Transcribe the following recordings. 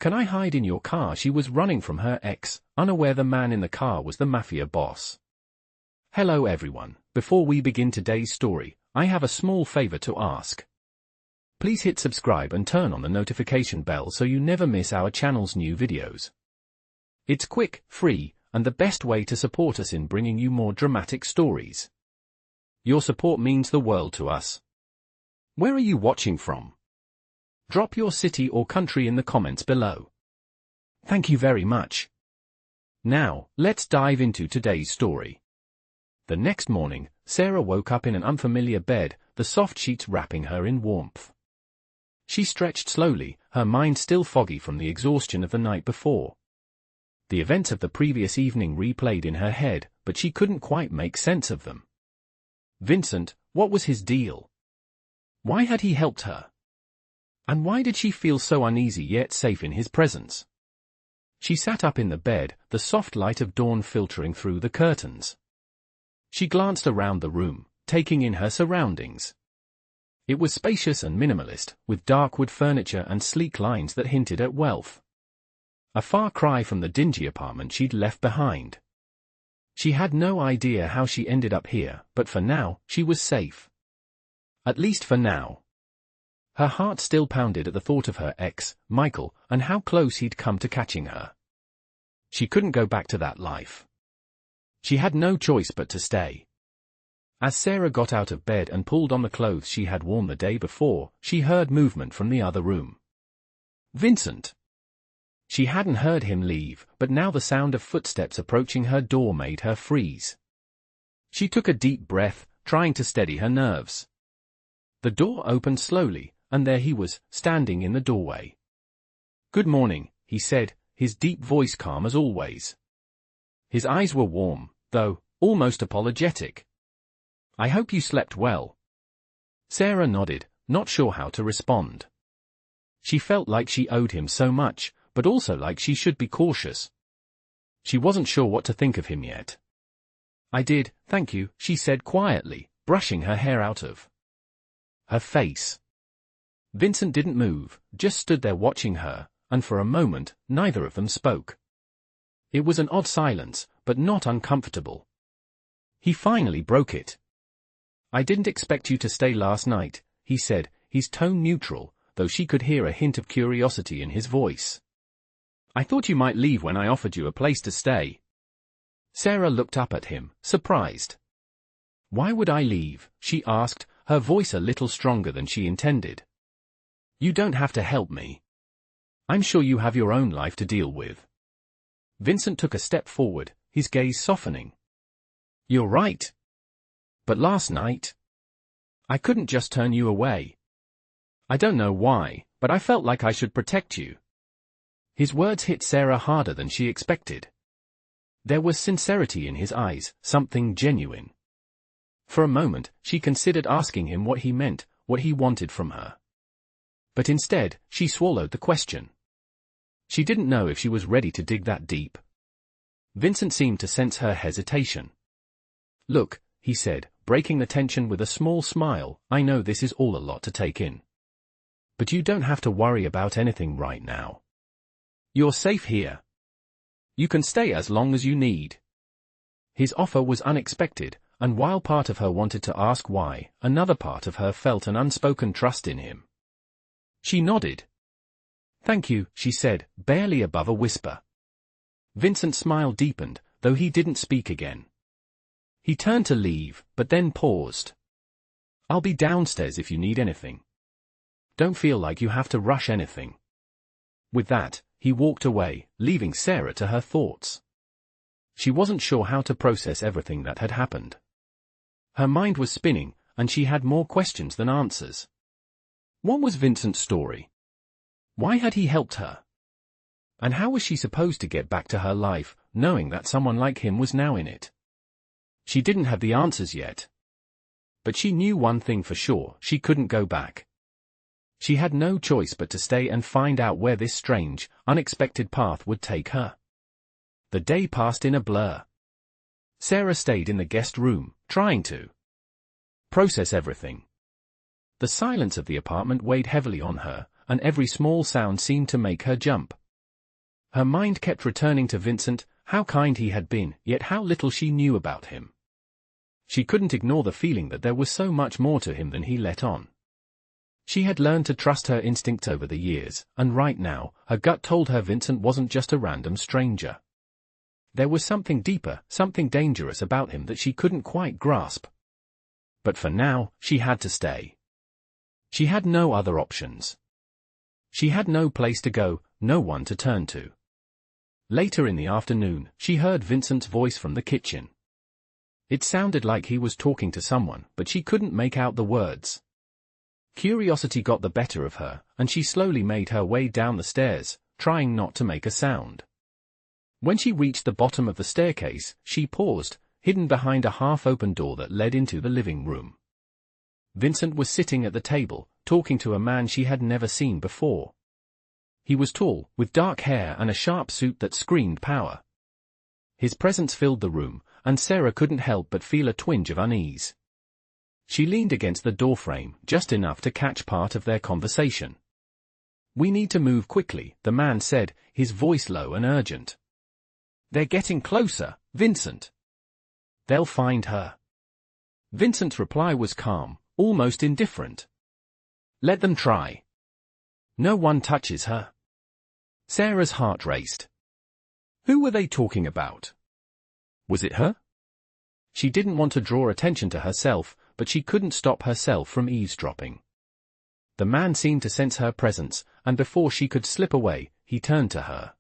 "Can I hide in your car?" She was running from her ex, unaware the man in the car was the Mafia boss. Hello everyone, before we begin today's story, I have a small favor to ask. Please hit subscribe and turn on the notification bell so you never miss our channel's new videos. It's quick, free, and the best way to support us in bringing you more dramatic stories. Your support means the world to us. Where are you watching from? Drop your city or country in the comments below. Thank you very much. Now, let's dive into today's story. The next morning, Sarah woke up in an unfamiliar bed, the soft sheets wrapping her in warmth. She stretched slowly, her mind still foggy from the exhaustion of the night before. The events of the previous evening replayed in her head, but she couldn't quite make sense of them. Vincent, what was his deal? Why had he helped her? And why did she feel so uneasy yet safe in his presence? She sat up in the bed, the soft light of dawn filtering through the curtains. She glanced around the room, taking in her surroundings. It was spacious and minimalist, with dark wood furniture and sleek lines that hinted at wealth. A far cry from the dingy apartment she'd left behind. She had no idea how she ended up here, but for now, she was safe. At least for now. Her heart still pounded at the thought of her ex, Michael, and how close he'd come to catching her. She couldn't go back to that life. She had no choice but to stay. As Sarah got out of bed and pulled on the clothes she had worn the day before, she heard movement from the other room. Vincent! She hadn't heard him leave, but now the sound of footsteps approaching her door made her freeze. She took a deep breath, trying to steady her nerves. The door opened slowly, and there he was, standing in the doorway. "Good morning," he said, his deep voice calm as always. His eyes were warm, though, almost apologetic. "I hope you slept well." Sarah nodded, not sure how to respond. She felt like she owed him so much, but also like she should be cautious. She wasn't sure what to think of him yet. "I did, thank you," she said quietly, brushing her hair out of her face. Vincent didn't move, just stood there watching her, and for a moment, neither of them spoke. It was an odd silence, but not uncomfortable. He finally broke it. "I didn't expect you to stay last night," he said, his tone neutral, though she could hear a hint of curiosity in his voice. "I thought you might leave when I offered you a place to stay." Sarah looked up at him, surprised. "Why would I leave?" she asked, her voice a little stronger than she intended. "You don't have to help me. I'm sure you have your own life to deal with." Vincent took a step forward, his gaze softening. "You're right. But last night, I couldn't just turn you away. I don't know why, but I felt like I should protect you." His words hit Sarah harder than she expected. There was sincerity in his eyes, something genuine. For a moment, she considered asking him what he meant, what he wanted from her. But instead, she swallowed the question. She didn't know if she was ready to dig that deep. Vincent seemed to sense her hesitation. "Look," he said, breaking the tension with a small smile, "I know this is all a lot to take in. But you don't have to worry about anything right now. You're safe here. You can stay as long as you need." His offer was unexpected, and while part of her wanted to ask why, another part of her felt an unspoken trust in him. She nodded. "Thank you," she said, barely above a whisper. Vincent's smile deepened, though he didn't speak again. He turned to leave, but then paused. "I'll be downstairs if you need anything. Don't feel like you have to rush anything." With that, he walked away, leaving Sarah to her thoughts. She wasn't sure how to process everything that had happened. Her mind was spinning, and she had more questions than answers. What was Vincent's story? Why had he helped her? And how was she supposed to get back to her life, knowing that someone like him was now in it? She didn't have the answers yet. But she knew one thing for sure, she couldn't go back. She had no choice but to stay and find out where this strange, unexpected path would take her. The day passed in a blur. Sarah stayed in the guest room, trying to process everything. The silence of the apartment weighed heavily on her, and every small sound seemed to make her jump. Her mind kept returning to Vincent, how kind he had been, yet how little she knew about him. She couldn't ignore the feeling that there was so much more to him than he let on. She had learned to trust her instincts over the years, and right now, her gut told her Vincent wasn't just a random stranger. There was something deeper, something dangerous about him that she couldn't quite grasp. But for now, she had to stay. She had no other options. She had no place to go, no one to turn to. Later in the afternoon, she heard Vincent's voice from the kitchen. It sounded like he was talking to someone, but she couldn't make out the words. Curiosity got the better of her, and she slowly made her way down the stairs, trying not to make a sound. When she reached the bottom of the staircase, she paused, hidden behind a half-open door that led into the living room. Vincent was sitting at the table, talking to a man she had never seen before. He was tall, with dark hair and a sharp suit that screamed power. His presence filled the room, and Sarah couldn't help but feel a twinge of unease. She leaned against the doorframe, just enough to catch part of their conversation. "We need to move quickly," the man said, his voice low and urgent. "They're getting closer, Vincent. They'll find her." Vincent's reply was calm, almost indifferent. "Let them try. No one touches her." Sarah's heart raced. Who were they talking about? Was it her? She didn't want to draw attention to herself, but she couldn't stop herself from eavesdropping. The man seemed to sense her presence, and before she could slip away, he turned to her.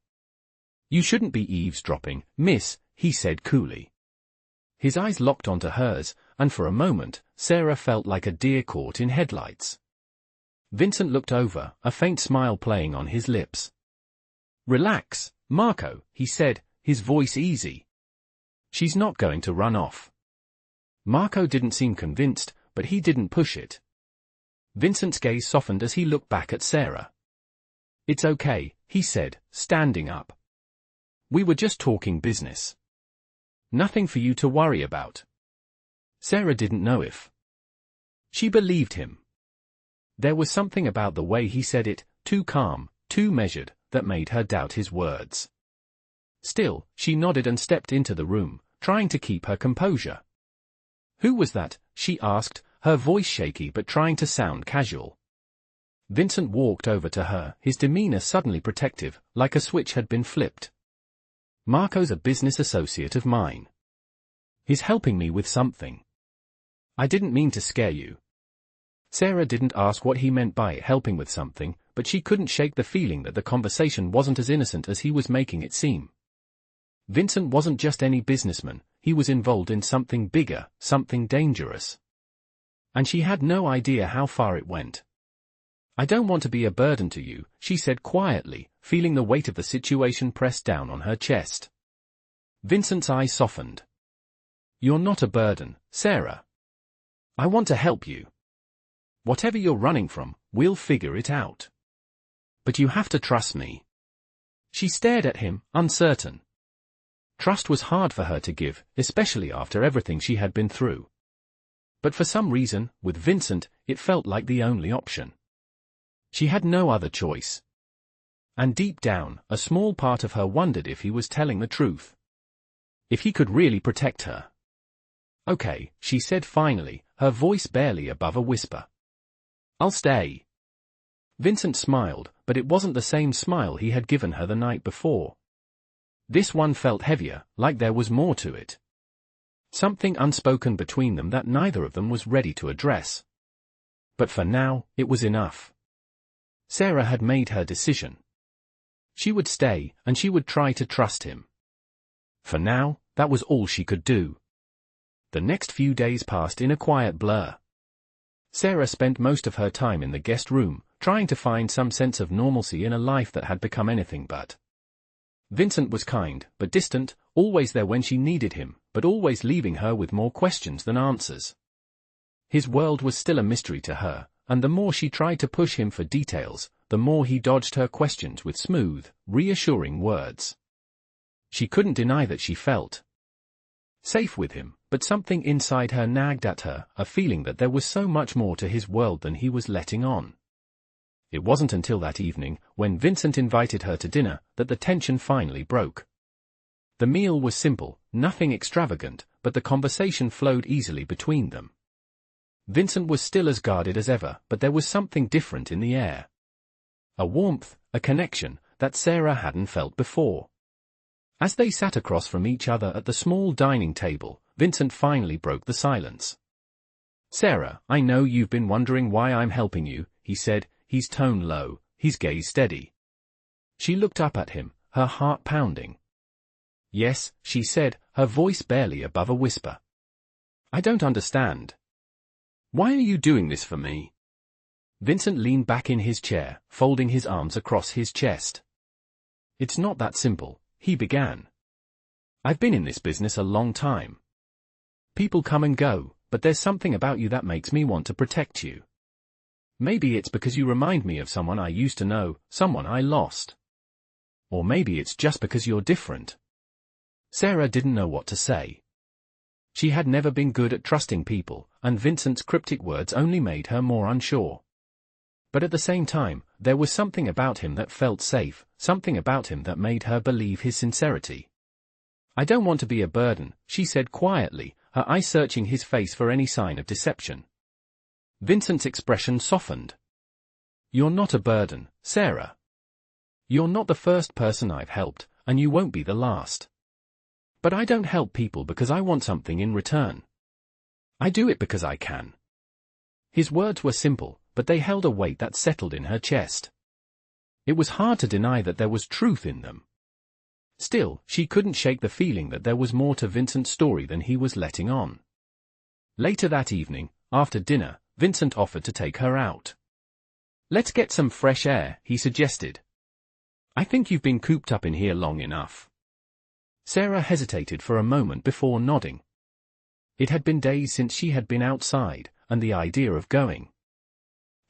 "You shouldn't be eavesdropping, miss," he said coolly. His eyes locked onto hers, and for a moment, Sarah felt like a deer caught in headlights. Vincent looked over, a faint smile playing on his lips. "Relax, Marco," he said, his voice easy. "She's not going to run off." Marco didn't seem convinced, but he didn't push it. Vincent's gaze softened as he looked back at Sarah. "It's okay," he said, standing up. "We were just talking business. Nothing for you to worry about." Sarah didn't know if she believed him. There was something about the way he said it, too calm, too measured, that made her doubt his words. Still, she nodded and stepped into the room, trying to keep her composure. "Who was that?" she asked, her voice shaky but trying to sound casual. Vincent walked over to her, his demeanor suddenly protective, like a switch had been flipped. "Marco's a business associate of mine. He's helping me with something. I didn't mean to scare you." Sarah didn't ask what he meant by helping with something, but she couldn't shake the feeling that the conversation wasn't as innocent as he was making it seem. Vincent wasn't just any businessman, he was involved in something bigger, something dangerous. And she had no idea how far it went. "I don't want to be a burden to you," she said quietly, feeling the weight of the situation press down on her chest. Vincent's eyes softened. "You're not a burden, Sarah. I want to help you. Whatever you're running from, we'll figure it out. But you have to trust me." She stared at him, uncertain. Trust was hard for her to give, especially after everything she had been through. But for some reason, with Vincent, it felt like the only option. She had no other choice. And deep down, a small part of her wondered if he was telling the truth. If he could really protect her. "Okay," she said finally, her voice barely above a whisper. "I'll stay." Vincent smiled, but it wasn't the same smile he had given her the night before. This one felt heavier, like there was more to it. Something unspoken between them that neither of them was ready to address. But for now, it was enough. Sarah had made her decision. She would stay, and she would try to trust him. For now, that was all she could do. The next few days passed in a quiet blur. Sarah spent most of her time in the guest room, trying to find some sense of normalcy in a life that had become anything but. Vincent was kind, but distant, always there when she needed him, but always leaving her with more questions than answers. His world was still a mystery to her, and the more she tried to push him for details, the more he dodged her questions with smooth, reassuring words. She couldn't deny that she felt safe with him, but something inside her nagged at her, a feeling that there was so much more to his world than he was letting on. It wasn't until that evening, when Vincent invited her to dinner, that the tension finally broke. The meal was simple, nothing extravagant, but the conversation flowed easily between them. Vincent was still as guarded as ever, but there was something different in the air. A warmth, a connection, that Sarah hadn't felt before. As they sat across from each other at the small dining table, Vincent finally broke the silence. "Sarah, I know you've been wondering why I'm helping you," he said, his tone low, his gaze steady. She looked up at him, her heart pounding. "Yes," she said, her voice barely above a whisper. "I don't understand. Why are you doing this for me?" Vincent leaned back in his chair, folding his arms across his chest. "It's not that simple," he began. "I've been in this business a long time. People come and go, but there's something about you that makes me want to protect you. Maybe it's because you remind me of someone I used to know, someone I lost. Or maybe it's just because you're different." Sarah didn't know what to say. She had never been good at trusting people, and Vincent's cryptic words only made her more unsure. But at the same time, there was something about him that felt safe, something about him that made her believe his sincerity. "I don't want to be a burden," she said quietly, her eyes searching his face for any sign of deception. Vincent's expression softened. "You're not a burden, Sarah. You're not the first person I've helped, and you won't be the last. But I don't help people because I want something in return. I do it because I can." His words were simple, but they held a weight that settled in her chest. It was hard to deny that there was truth in them. Still, she couldn't shake the feeling that there was more to Vincent's story than he was letting on. Later that evening, after dinner, Vincent offered to take her out. "Let's get some fresh air," he suggested. "I think you've been cooped up in here long enough." Sarah hesitated for a moment before nodding. It had been days since she had been outside, and the idea of going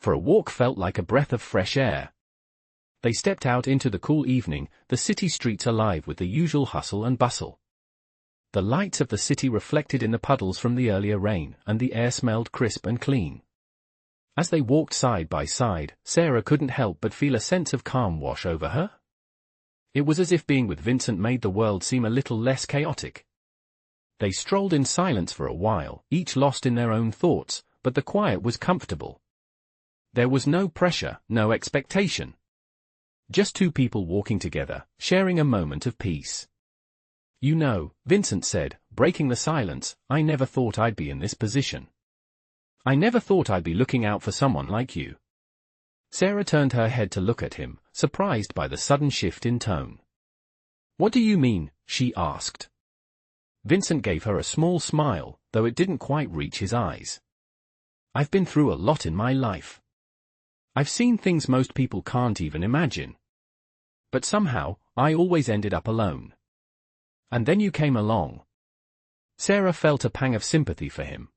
for a walk felt like a breath of fresh air. They stepped out into the cool evening, the city streets alive with the usual hustle and bustle. The lights of the city reflected in the puddles from the earlier rain, and the air smelled crisp and clean. As they walked side by side, Sarah couldn't help but feel a sense of calm wash over her. It was as if being with Vincent made the world seem a little less chaotic. They strolled in silence for a while, each lost in their own thoughts, but the quiet was comfortable. There was no pressure, no expectation. Just two people walking together, sharing a moment of peace. "You know," Vincent said, breaking the silence, "I never thought I'd be in this position. I never thought I'd be looking out for someone like you." Sarah turned her head to look at him, surprised by the sudden shift in tone. "What do you mean?" she asked. Vincent gave her a small smile, though it didn't quite reach his eyes. "I've been through a lot in my life. I've seen things most people can't even imagine. But somehow, I always ended up alone. And then you came along." Sarah felt a pang of sympathy for him.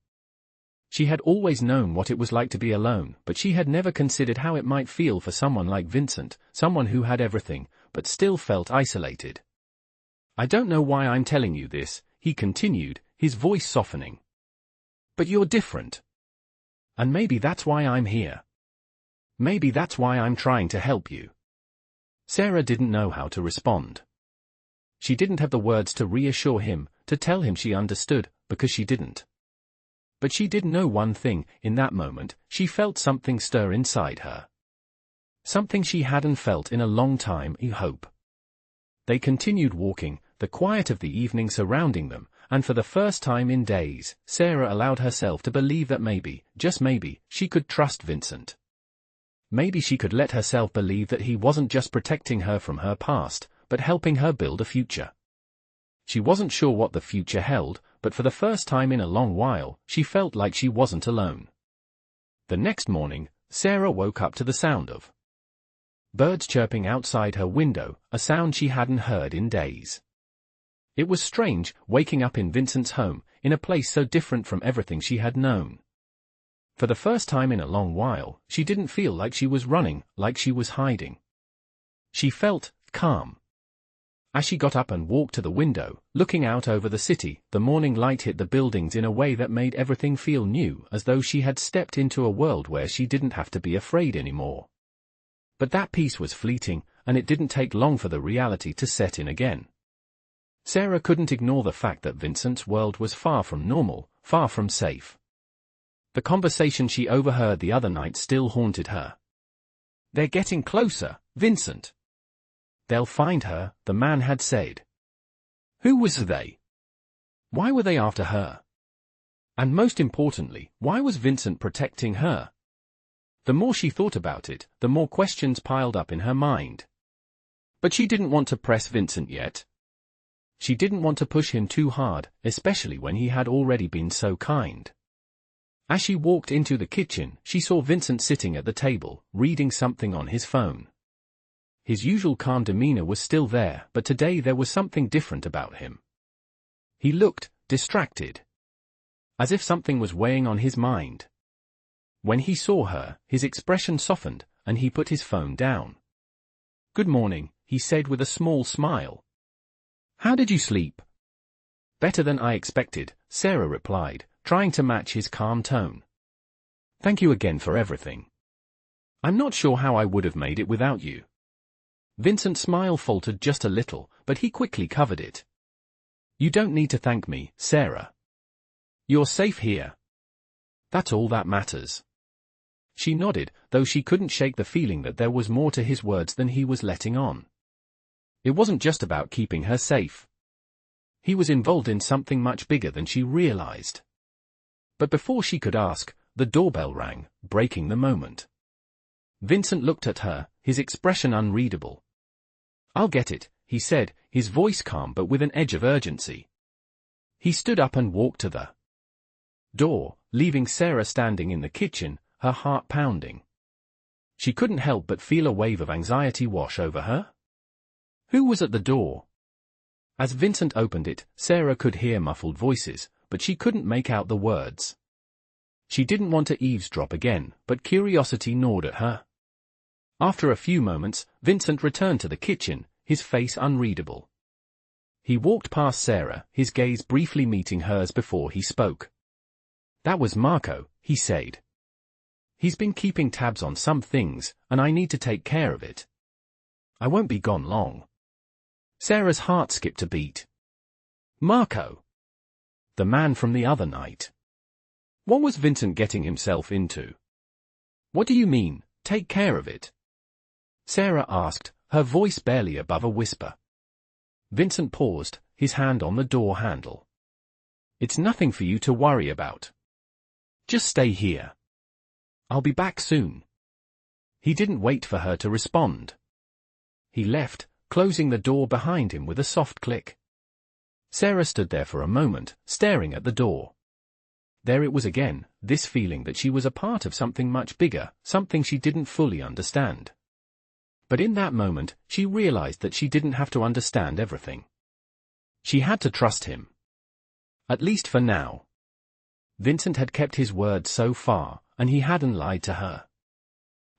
She had always known what it was like to be alone, but she had never considered how it might feel for someone like Vincent, someone who had everything, but still felt isolated. "I don't know why I'm telling you this," he continued, his voice softening. "But you're different. And maybe that's why I'm here. Maybe that's why I'm trying to help you." Sarah didn't know how to respond. She didn't have the words to reassure him, to tell him she understood, because she didn't. But she did know one thing, in that moment, she felt something stir inside her. Something she hadn't felt in a long time, hope. They continued walking, the quiet of the evening surrounding them, and for the first time in days, Sarah allowed herself to believe that maybe, just maybe, she could trust Vincent. Maybe she could let herself believe that he wasn't just protecting her from her past, but helping her build a future. She wasn't sure what the future held, but for the first time in a long while, she felt like she wasn't alone. The next morning, Sarah woke up to the sound of birds chirping outside her window, a sound she hadn't heard in days. It was strange, waking up in Vincent's home, in a place so different from everything she had known. For the first time in a long while, she didn't feel like she was running, like she was hiding. She felt calm. As she got up and walked to the window, looking out over the city, the morning light hit the buildings in a way that made everything feel new, as though she had stepped into a world where she didn't have to be afraid anymore. But that peace was fleeting, and it didn't take long for the reality to set in again. Sarah couldn't ignore the fact that Vincent's world was far from normal, far from safe. The conversation she overheard the other night still haunted her. "They're getting closer, Vincent. They'll find her," the man had said. Who was they? Why were they after her? And most importantly, why was Vincent protecting her? The more she thought about it, the more questions piled up in her mind. But she didn't want to press Vincent yet. She didn't want to push him too hard, especially when he had already been so kind. As she walked into the kitchen, she saw Vincent sitting at the table, reading something on his phone. His usual calm demeanor was still there, but today there was something different about him. He looked distracted, as if something was weighing on his mind. When he saw her, his expression softened, and he put his phone down. "Good morning," he said with a small smile. "How did you sleep?" "Better than I expected," Sarah replied, trying to match his calm tone. "Thank you again for everything. I'm not sure how I would have made it without you." Vincent's smile faltered just a little, but he quickly covered it. "You don't need to thank me, Sarah. You're safe here. That's all that matters." She nodded, though she couldn't shake the feeling that there was more to his words than he was letting on. It wasn't just about keeping her safe. He was involved in something much bigger than she realized. But before she could ask, the doorbell rang, breaking the moment. Vincent looked at her, his expression unreadable. "I'll get it," he said, his voice calm but with an edge of urgency. He stood up and walked to the door, leaving Sarah standing in the kitchen, her heart pounding. She couldn't help but feel a wave of anxiety wash over her. Who was at the door? As Vincent opened it, Sarah could hear muffled voices, but she couldn't make out the words. She didn't want to eavesdrop again, but curiosity gnawed at her. After a few moments, Vincent returned to the kitchen, his face unreadable. He walked past Sarah, his gaze briefly meeting hers before he spoke. "That was Marco," he said. "He's been keeping tabs on some things, and I need to take care of it. I won't be gone long." Sarah's heart skipped a beat. Marco? The man from the other night. What was Vincent getting himself into? "What do you mean, take care of it?" Sarah asked, her voice barely above a whisper. Vincent paused, his hand on the door handle. "It's nothing for you to worry about. Just stay here. I'll be back soon." He didn't wait for her to respond. He left, closing the door behind him with a soft click. Sarah stood there for a moment, staring at the door. There it was again, this feeling that she was a part of something much bigger, something she didn't fully understand. But in that moment, she realized that she didn't have to understand everything. She had to trust him. At least for now. Vincent had kept his word so far, and he hadn't lied to her.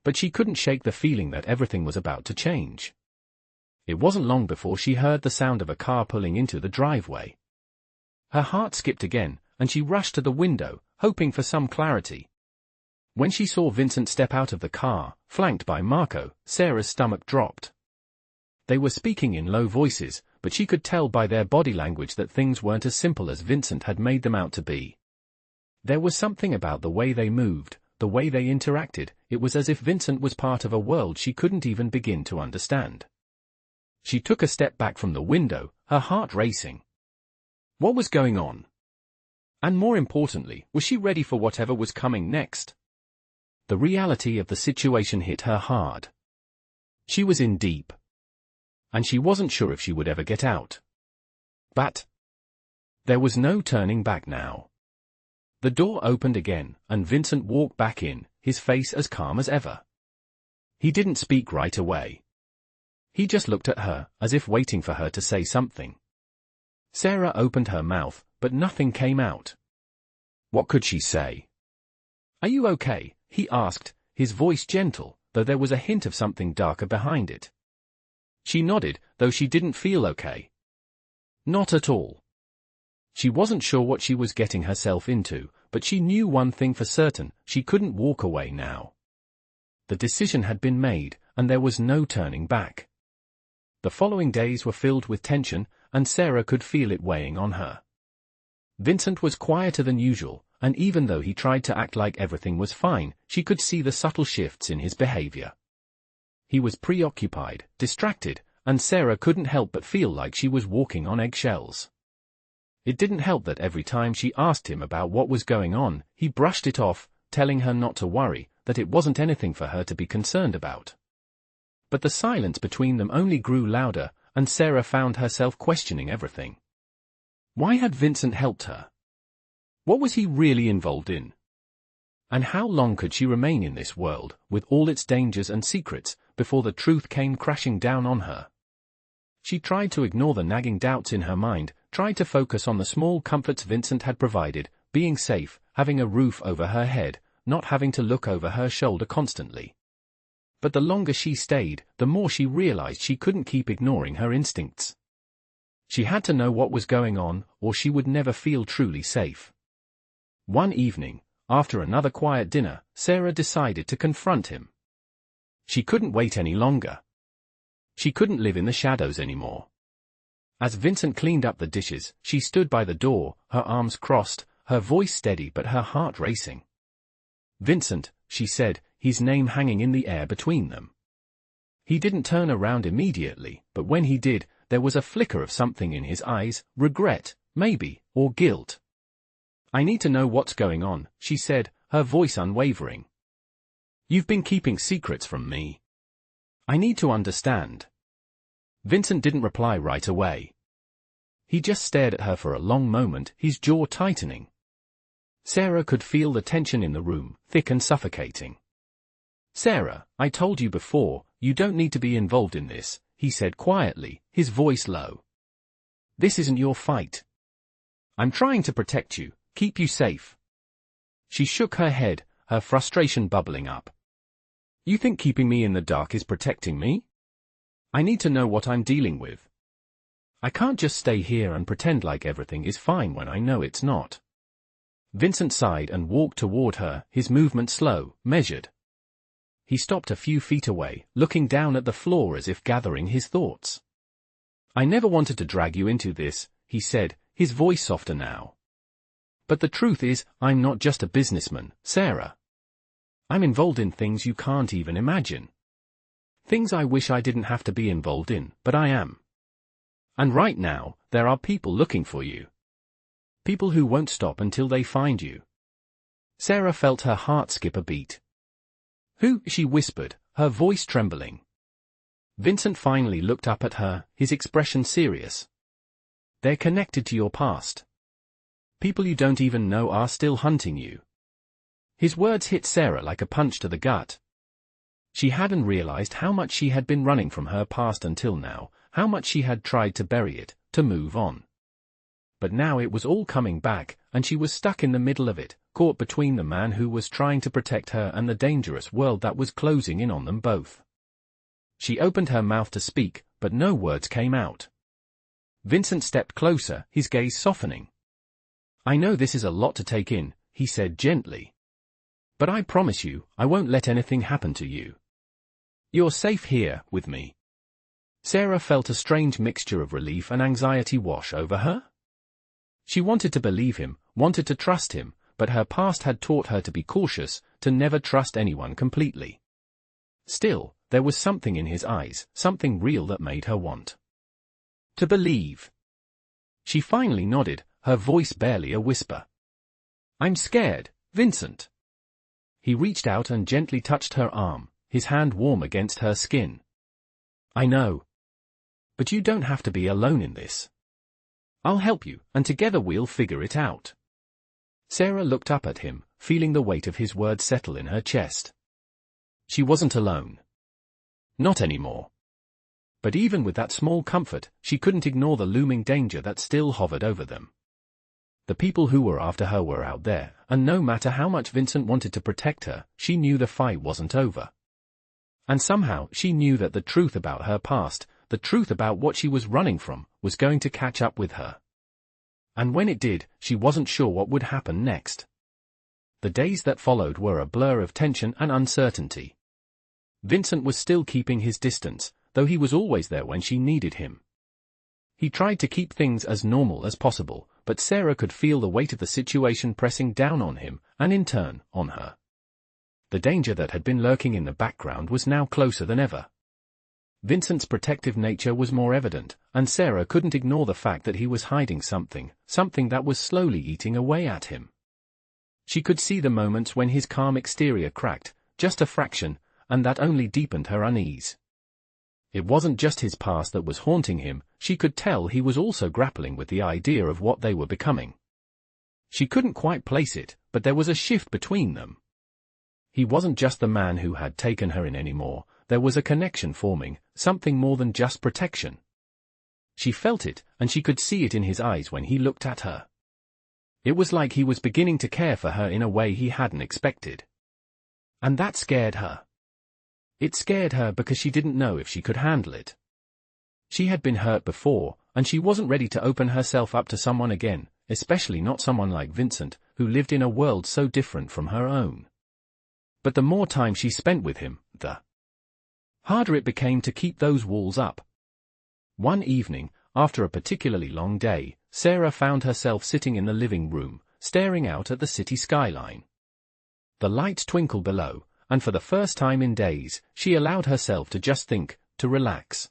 But she couldn't shake the feeling that everything was about to change. It wasn't long before she heard the sound of a car pulling into the driveway. Her heart skipped again, and she rushed to the window, hoping for some clarity. When she saw Vincent step out of the car, flanked by Marco, Sarah's stomach dropped. They were speaking in low voices, but she could tell by their body language that things weren't as simple as Vincent had made them out to be. There was something about the way they moved, the way they interacted. It was as if Vincent was part of a world she couldn't even begin to understand. She took a step back from the window, her heart racing. What was going on? And more importantly, was she ready for whatever was coming next? The reality of the situation hit her hard. She was in deep. And she wasn't sure if she would ever get out. But there was no turning back now. The door opened again, and Vincent walked back in, his face as calm as ever. He didn't speak right away. He just looked at her, as if waiting for her to say something. Sarah opened her mouth, but nothing came out. What could she say? "Are you okay?" he asked, his voice gentle, though there was a hint of something darker behind it. She nodded, though she didn't feel okay. Not at all. She wasn't sure what she was getting herself into, but she knew one thing for certain: she couldn't walk away now. The decision had been made, and there was no turning back. The following days were filled with tension, and Sarah could feel it weighing on her. Vincent was quieter than usual, and even though he tried to act like everything was fine, she could see the subtle shifts in his behavior. He was preoccupied, distracted, and Sarah couldn't help but feel like she was walking on eggshells. It didn't help that every time she asked him about what was going on, he brushed it off, telling her not to worry, that it wasn't anything for her to be concerned about. But the silence between them only grew louder, and Sarah found herself questioning everything. Why had Vincent helped her? What was he really involved in? And how long could she remain in this world, with all its dangers and secrets, before the truth came crashing down on her? She tried to ignore the nagging doubts in her mind, tried to focus on the small comforts Vincent had provided, being safe, having a roof over her head, not having to look over her shoulder constantly. But the longer she stayed, the more she realized she couldn't keep ignoring her instincts. She had to know what was going on, or she would never feel truly safe. One evening, after another quiet dinner, Sarah decided to confront him. She couldn't wait any longer. She couldn't live in the shadows anymore. As Vincent cleaned up the dishes, she stood by the door, her arms crossed, her voice steady but her heart racing. "Vincent," she said, his name hanging in the air between them. He didn't turn around immediately, but when he did, there was a flicker of something in his eyes, regret, maybe, or guilt. "I need to know what's going on," she said, her voice unwavering. "You've been keeping secrets from me. I need to understand." Vincent didn't reply right away. He just stared at her for a long moment, his jaw tightening. Sarah could feel the tension in the room, thick and suffocating. "Sarah, I told you before, you don't need to be involved in this," he said quietly, his voice low. "This isn't your fight. I'm trying to protect you, keep you safe." She shook her head, her frustration bubbling up. "You think keeping me in the dark is protecting me? I need to know what I'm dealing with. I can't just stay here and pretend like everything is fine when I know it's not." Vincent sighed and walked toward her, his movement slow, measured. He stopped a few feet away, looking down at the floor as if gathering his thoughts. "I never wanted to drag you into this," he said, his voice softer now. "But the truth is, I'm not just a businessman, Sarah. I'm involved in things you can't even imagine. Things I wish I didn't have to be involved in, but I am. And right now, there are people looking for you. People who won't stop until they find you." Sarah felt her heart skip a beat. "Who?" she whispered, her voice trembling. Vincent finally looked up at her, his expression serious. "They're connected to your past. People you don't even know are still hunting you." His words hit Sarah like a punch to the gut. She hadn't realized how much she had been running from her past until now, how much she had tried to bury it, to move on. But now it was all coming back, and she was stuck in the middle of it, caught between the man who was trying to protect her and the dangerous world that was closing in on them both. She opened her mouth to speak, but no words came out. Vincent stepped closer, his gaze softening. "I know this is a lot to take in," he said gently. "But I promise you, I won't let anything happen to you. You're safe here, with me." Sarah felt a strange mixture of relief and anxiety wash over her. She wanted to believe him, wanted to trust him, but her past had taught her to be cautious, to never trust anyone completely. Still, there was something in his eyes, something real that made her want to believe. She finally nodded, her voice barely a whisper. "I'm scared, Vincent." He reached out and gently touched her arm, his hand warm against her skin. "I know. But you don't have to be alone in this. I'll help you, and together we'll figure it out." Sarah looked up at him, feeling the weight of his words settle in her chest. She wasn't alone. Not anymore. But even with that small comfort, she couldn't ignore the looming danger that still hovered over them. The people who were after her were out there, and no matter how much Vincent wanted to protect her, she knew the fight wasn't over. And somehow she knew that the truth about her past, the truth about what she was running from, was going to catch up with her. And when it did, she wasn't sure what would happen next. The days that followed were a blur of tension and uncertainty. Vincent was still keeping his distance, though he was always there when she needed him. He tried to keep things as normal as possible, but Sarah could feel the weight of the situation pressing down on him, and in turn, on her. The danger that had been lurking in the background was now closer than ever. Vincent's protective nature was more evident, and Sarah couldn't ignore the fact that he was hiding something that was slowly eating away at him. She could see the moments when his calm exterior cracked, just a fraction, and that only deepened her unease. It wasn't just his past that was haunting him, she could tell he was also grappling with the idea of what they were becoming. She couldn't quite place it, but there was a shift between them. He wasn't just the man who had taken her in anymore, there was a connection forming, something more than just protection. She felt it, and she could see it in his eyes when he looked at her. It was like he was beginning to care for her in a way he hadn't expected. And that scared her. It scared her because she didn't know if she could handle it. She had been hurt before, and she wasn't ready to open herself up to someone again, especially not someone like Vincent, who lived in a world so different from her own. But the more time she spent with him, the harder it became to keep those walls up. One evening, after a particularly long day, Sarah found herself sitting in the living room, staring out at the city skyline. The lights twinkled below, and for the first time in days, she allowed herself to just think, to relax.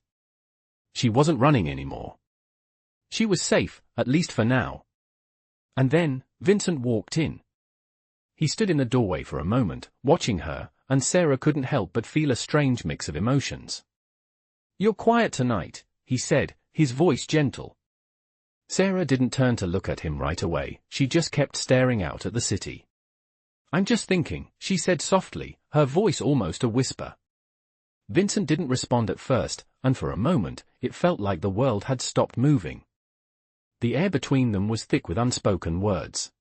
She wasn't running anymore. She was safe, at least for now. And then, Vincent walked in. He stood in the doorway for a moment, watching her, and Sarah couldn't help but feel a strange mix of emotions. "You're quiet tonight," he said, his voice gentle. Sarah didn't turn to look at him right away, she just kept staring out at the city. "I'm just thinking," she said softly, her voice almost a whisper. Vincent didn't respond at first, and for a moment, it felt like the world had stopped moving. The air between them was thick with unspoken words.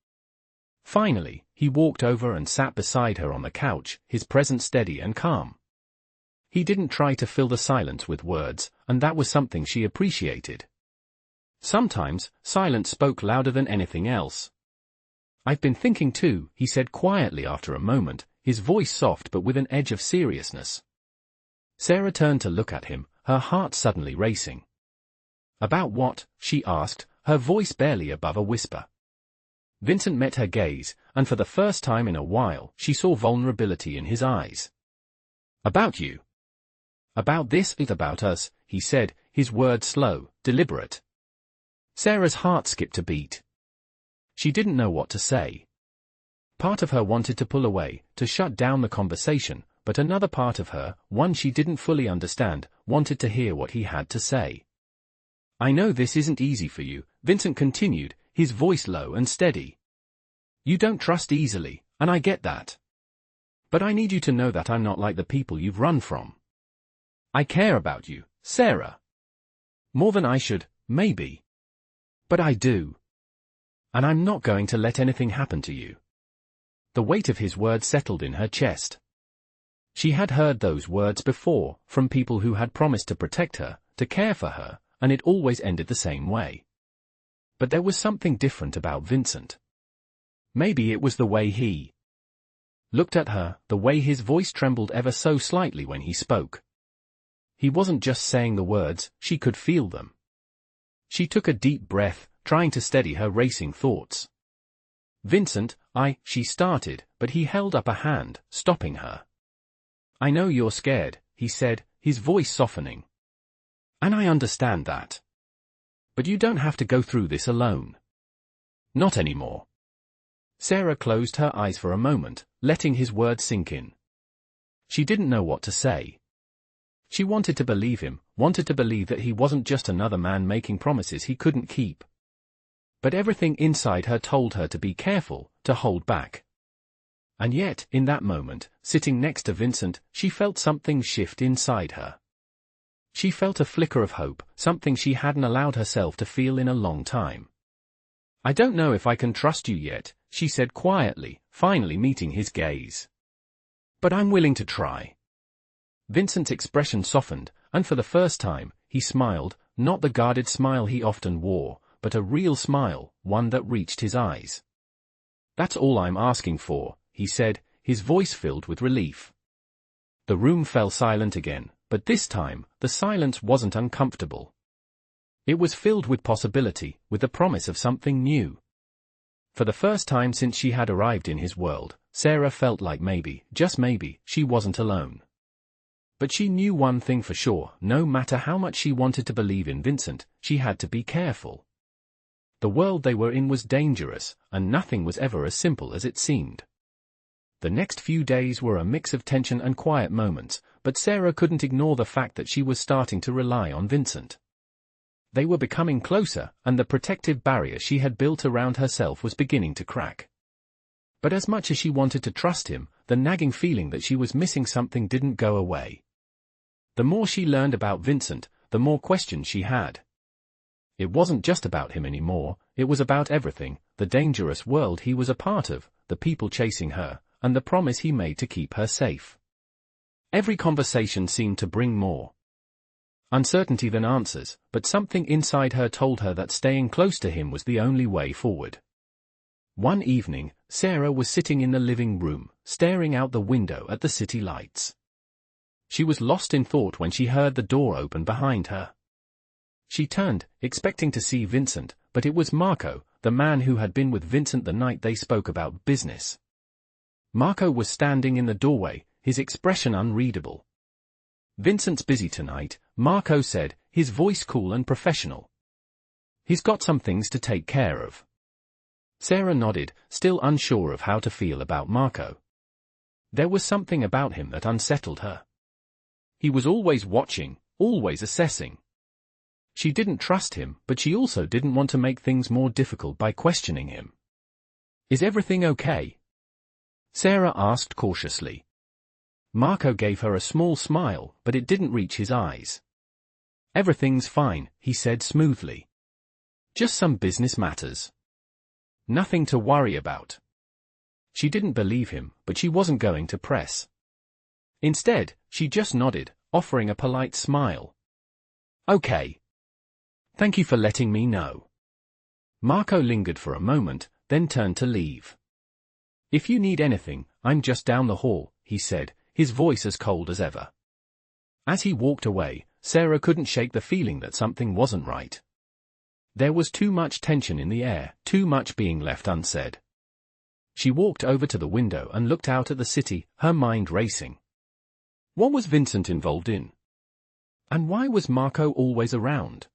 Finally, he walked over and sat beside her on the couch, his presence steady and calm. He didn't try to fill the silence with words, and that was something she appreciated. Sometimes, silence spoke louder than anything else. "I've been thinking too," he said quietly after a moment, his voice soft but with an edge of seriousness. Sarah turned to look at him, her heart suddenly racing. "About what?" she asked, her voice barely above a whisper. Vincent met her gaze, and for the first time in a while, she saw vulnerability in his eyes. "About you. About this, it's about us," he said, his words slow, deliberate. Sarah's heart skipped a beat. She didn't know what to say. Part of her wanted to pull away, to shut down the conversation, but another part of her, one she didn't fully understand, wanted to hear what he had to say. "I know this isn't easy for you," Vincent continued, his voice low and steady. "You don't trust easily, and I get that. But I need you to know that I'm not like the people you've run from. I care about you, Sarah. More than I should, maybe. But I do. And I'm not going to let anything happen to you." The weight of his words settled in her chest. She had heard those words before, from people who had promised to protect her, to care for her, and it always ended the same way. But there was something different about Vincent. Maybe it was the way he looked at her, the way his voice trembled ever so slightly when he spoke. He wasn't just saying the words, she could feel them. She took a deep breath, trying to steady her racing thoughts. "Vincent, she started, but he held up a hand, stopping her. "I know you're scared," he said, his voice softening. "And I understand that. But you don't have to go through this alone. Not anymore." Sarah closed her eyes for a moment, letting his words sink in. She didn't know what to say. She wanted to believe him, wanted to believe that he wasn't just another man making promises he couldn't keep. But everything inside her told her to be careful, to hold back. And yet, in that moment, sitting next to Vincent, she felt something shift inside her. She felt a flicker of hope, something she hadn't allowed herself to feel in a long time. "I don't know if I can trust you yet," she said quietly, finally meeting his gaze. "But I'm willing to try." Vincent's expression softened, and for the first time, he smiled, not the guarded smile he often wore, but a real smile, one that reached his eyes. "That's all I'm asking for," he said, his voice filled with relief. The room fell silent again, but this time, the silence wasn't uncomfortable. It was filled with possibility, with the promise of something new. For the first time since she had arrived in his world, Sarah felt like maybe, just maybe, she wasn't alone. But she knew one thing for sure: no matter how much she wanted to believe in Vincent, she had to be careful. The world they were in was dangerous, and nothing was ever as simple as it seemed. The next few days were a mix of tension and quiet moments, but Sarah couldn't ignore the fact that she was starting to rely on Vincent. They were becoming closer, and the protective barrier she had built around herself was beginning to crack. But as much as she wanted to trust him, the nagging feeling that she was missing something didn't go away. The more she learned about Vincent, the more questions she had. It wasn't just about him anymore, it was about everything: the dangerous world he was a part of, the people chasing her, and the promise he made to keep her safe. Every conversation seemed to bring more uncertainty than answers, but something inside her told her that staying close to him was the only way forward. One evening, Sarah was sitting in the living room, staring out the window at the city lights. She was lost in thought when she heard the door open behind her. She turned, expecting to see Vincent, but it was Marco, the man who had been with Vincent the night they spoke about business. Marco was standing in the doorway, his expression unreadable. "Vincent's busy tonight," Marco said, his voice cool and professional. "He's got some things to take care of." Sarah nodded, still unsure of how to feel about Marco. There was something about him that unsettled her. He was always watching, always assessing. She didn't trust him, but she also didn't want to make things more difficult by questioning him. "Is everything okay?" Sarah asked cautiously. Marco gave her a small smile, but it didn't reach his eyes. "Everything's fine," he said smoothly. "Just some business matters. Nothing to worry about." She didn't believe him, but she wasn't going to press. Instead, she just nodded, offering a polite smile. "Okay. Thank you for letting me know." Marco lingered for a moment, then turned to leave. "If you need anything, I'm just down the hall," he said, his voice as cold as ever. As he walked away, Sarah couldn't shake the feeling that something wasn't right. There was too much tension in the air, too much being left unsaid. She walked over to the window and looked out at the city, her mind racing. What was Vincent involved in? And why was Marco always around?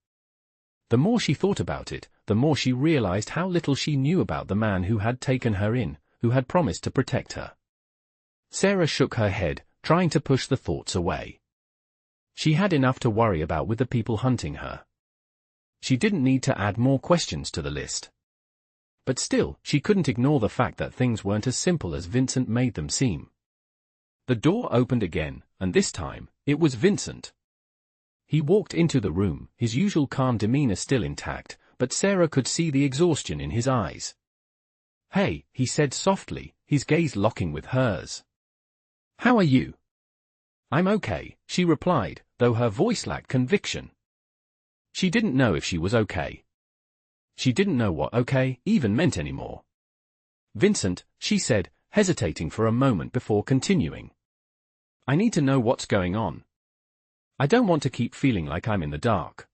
The more she thought about it, the more she realized how little she knew about the man who had taken her in, who had promised to protect her. Sarah shook her head, trying to push the thoughts away. She had enough to worry about with the people hunting her. She didn't need to add more questions to the list. But still, she couldn't ignore the fact that things weren't as simple as Vincent made them seem. The door opened again, and this time, it was Vincent. He walked into the room, his usual calm demeanor still intact, but Sarah could see the exhaustion in his eyes. "Hey," he said softly, his gaze locking with hers. "How are you?" "I'm okay," she replied, though her voice lacked conviction. She didn't know if she was okay. She didn't know what okay even meant anymore. "Vincent," she said, hesitating for a moment before continuing. "I need to know what's going on. I don't want to keep feeling like I'm in the dark."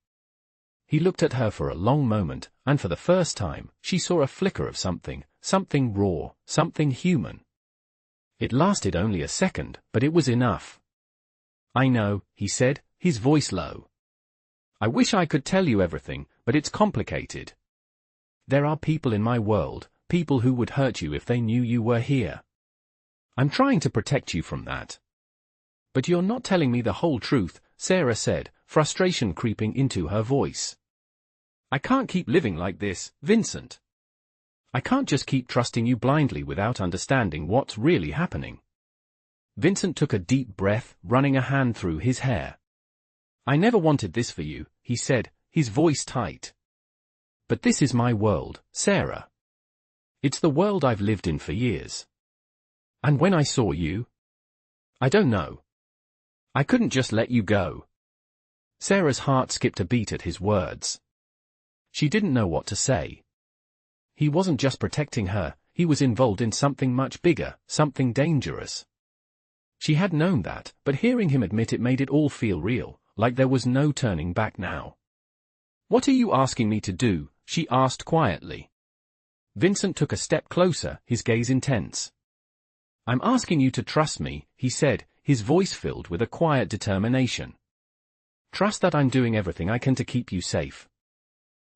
He looked at her for a long moment, and for the first time, she saw a flicker of something raw, something human. It lasted only a second, but it was enough. "I know," he said, his voice low. "I wish I could tell you everything, but it's complicated. There are people in my world, people who would hurt you if they knew you were here. I'm trying to protect you from that." "But you're not telling me the whole truth," Sarah said, frustration creeping into her voice. "I can't keep living like this, Vincent. I can't just keep trusting you blindly without understanding what's really happening." Vincent took a deep breath, running a hand through his hair. "I never wanted this for you," he said, his voice tight. "But this is my world, Sarah. It's the world I've lived in for years. And when I saw you, I don't know. I couldn't just let you go." Sarah's heart skipped a beat at his words. She didn't know what to say. He wasn't just protecting her, he was involved in something much bigger, something dangerous. She had known that, but hearing him admit it made it all feel real, like there was no turning back now. "What are you asking me to do?" she asked quietly. Vincent took a step closer, his gaze intense. "I'm asking you to trust me," he said, his voice filled with a quiet determination. "Trust that I'm doing everything I can to keep you safe.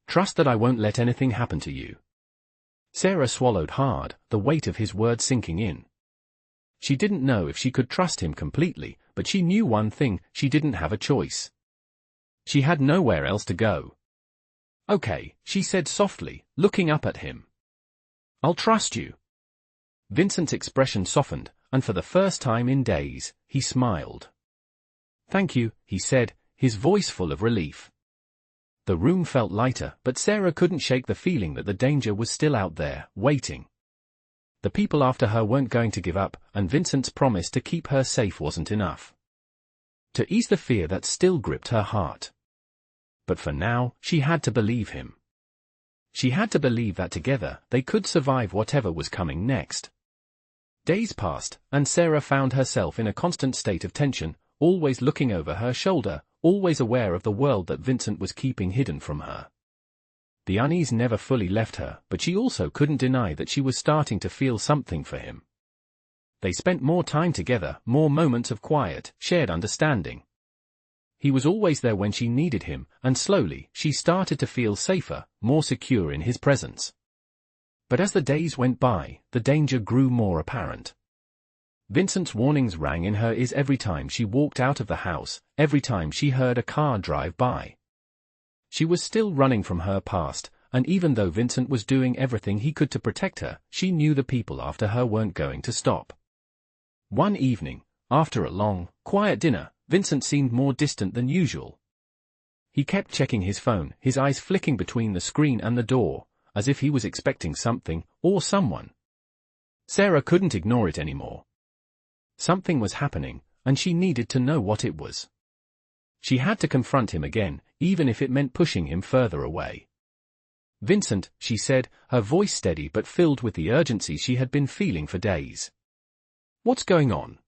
Trust that I won't let anything happen to you." Sarah swallowed hard, the weight of his words sinking in. She didn't know if she could trust him completely, but she knew one thing: she didn't have a choice. She had nowhere else to go. "Okay," she said softly, looking up at him. "I'll trust you." Vincent's expression softened, and for the first time in days, he smiled. "Thank you," he said, his voice full of relief. The room felt lighter, but Sarah couldn't shake the feeling that the danger was still out there, waiting. The people after her weren't going to give up, and Vincent's promise to keep her safe wasn't enough to ease the fear that still gripped her heart. But for now, she had to believe him. She had to believe that together, they could survive whatever was coming next. Days passed, and Sarah found herself in a constant state of tension, always looking over her shoulder, always aware of the world that Vincent was keeping hidden from her. The unease never fully left her, but she also couldn't deny that she was starting to feel something for him. They spent more time together, more moments of quiet, shared understanding. He was always there when she needed him, and slowly, she started to feel safer, more secure in his presence. But as the days went by, the danger grew more apparent. Vincent's warnings rang in her ears every time she walked out of the house, every time she heard a car drive by. She was still running from her past, and even though Vincent was doing everything he could to protect her, she knew the people after her weren't going to stop. One evening, after a long, quiet dinner, Vincent seemed more distant than usual. He kept checking his phone, his eyes flicking between the screen and the door, as if he was expecting something, or someone. Sarah couldn't ignore it anymore. Something was happening, and she needed to know what it was. She had to confront him again, even if it meant pushing him further away. "Vincent," she said, her voice steady but filled with the urgency she had been feeling for days. "What's going on?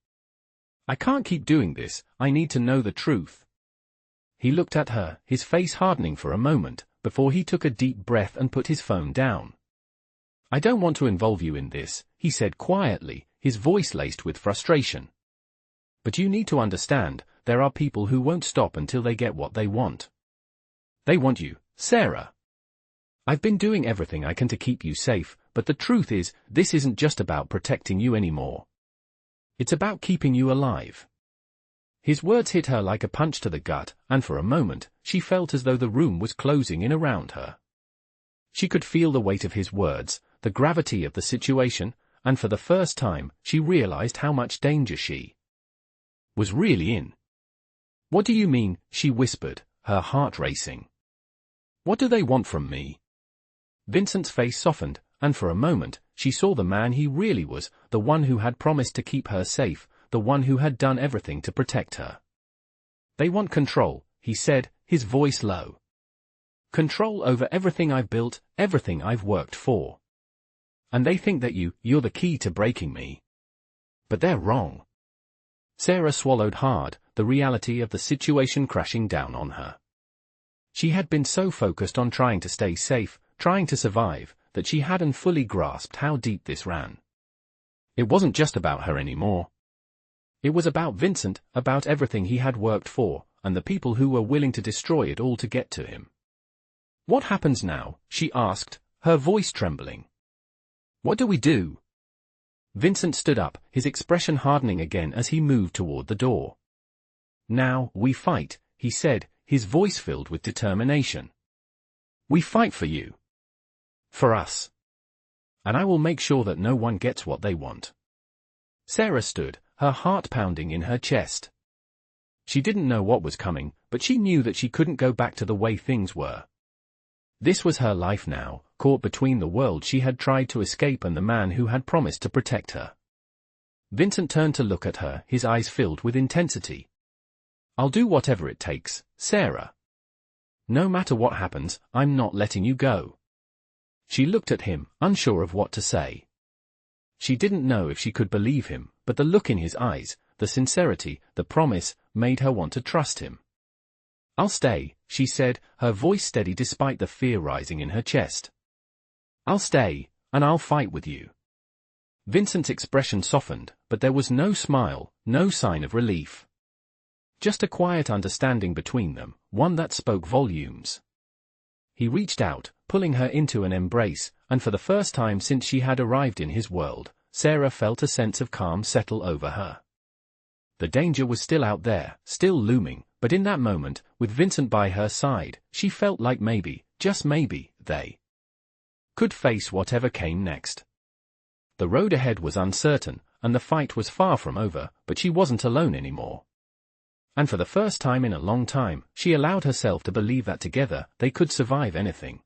I can't keep doing this, I need to know the truth." He looked at her, his face hardening for a moment, before he took a deep breath and put his phone down. "I don't want to involve you in this," he said quietly, his voice laced with frustration. "But you need to understand, there are people who won't stop until they get what they want. They want you, Sarah. I've been doing everything I can to keep you safe, but the truth is, this isn't just about protecting you anymore. It's about keeping you alive." His words hit her like a punch to the gut, and for a moment, she felt as though the room was closing in around her. She could feel the weight of his words, the gravity of the situation, and for the first time, she realized how much danger she was really in. "What do you mean?" she whispered, her heart racing. "What do they want from me?" Vincent's face softened, and for a moment, she saw the man he really was, the one who had promised to keep her safe, the one who had done everything to protect her. "They want control," he said, his voice low. "Control over everything I've built, everything I've worked for. And they think that you're the key to breaking me. But they're wrong." Sarah swallowed hard, the reality of the situation crashing down on her. She had been so focused on trying to stay safe, trying to survive, that she hadn't fully grasped how deep this ran. It wasn't just about her anymore. It was about Vincent, about everything he had worked for, and the people who were willing to destroy it all to get to him. "What happens now?" she asked, her voice trembling. "What do we do?" Vincent stood up, his expression hardening again as he moved toward the door. "Now, we fight," he said, his voice filled with determination. "We fight for you. For us. And I will make sure that no one gets what they want." Sarah stood, her heart pounding in her chest. She didn't know what was coming, but she knew that she couldn't go back to the way things were. This was her life now, caught between the world she had tried to escape and the man who had promised to protect her. Vincent turned to look at her, his eyes filled with intensity. "I'll do whatever it takes, Sarah. No matter what happens, I'm not letting you go." She looked at him, unsure of what to say. She didn't know if she could believe him, but the look in his eyes, the sincerity, the promise, made her want to trust him. "I'll stay," she said, her voice steady despite the fear rising in her chest. "I'll stay, and I'll fight with you." Vincent's expression softened, but there was no smile, no sign of relief. Just a quiet understanding between them, one that spoke volumes. He reached out, pulling her into an embrace, and for the first time since she had arrived in his world, Sarah felt a sense of calm settle over her. The danger was still out there, still looming, but in that moment, with Vincent by her side, she felt like maybe, just maybe, they could face whatever came next. The road ahead was uncertain, and the fight was far from over, but she wasn't alone anymore. And for the first time in a long time, she allowed herself to believe that together, they could survive anything.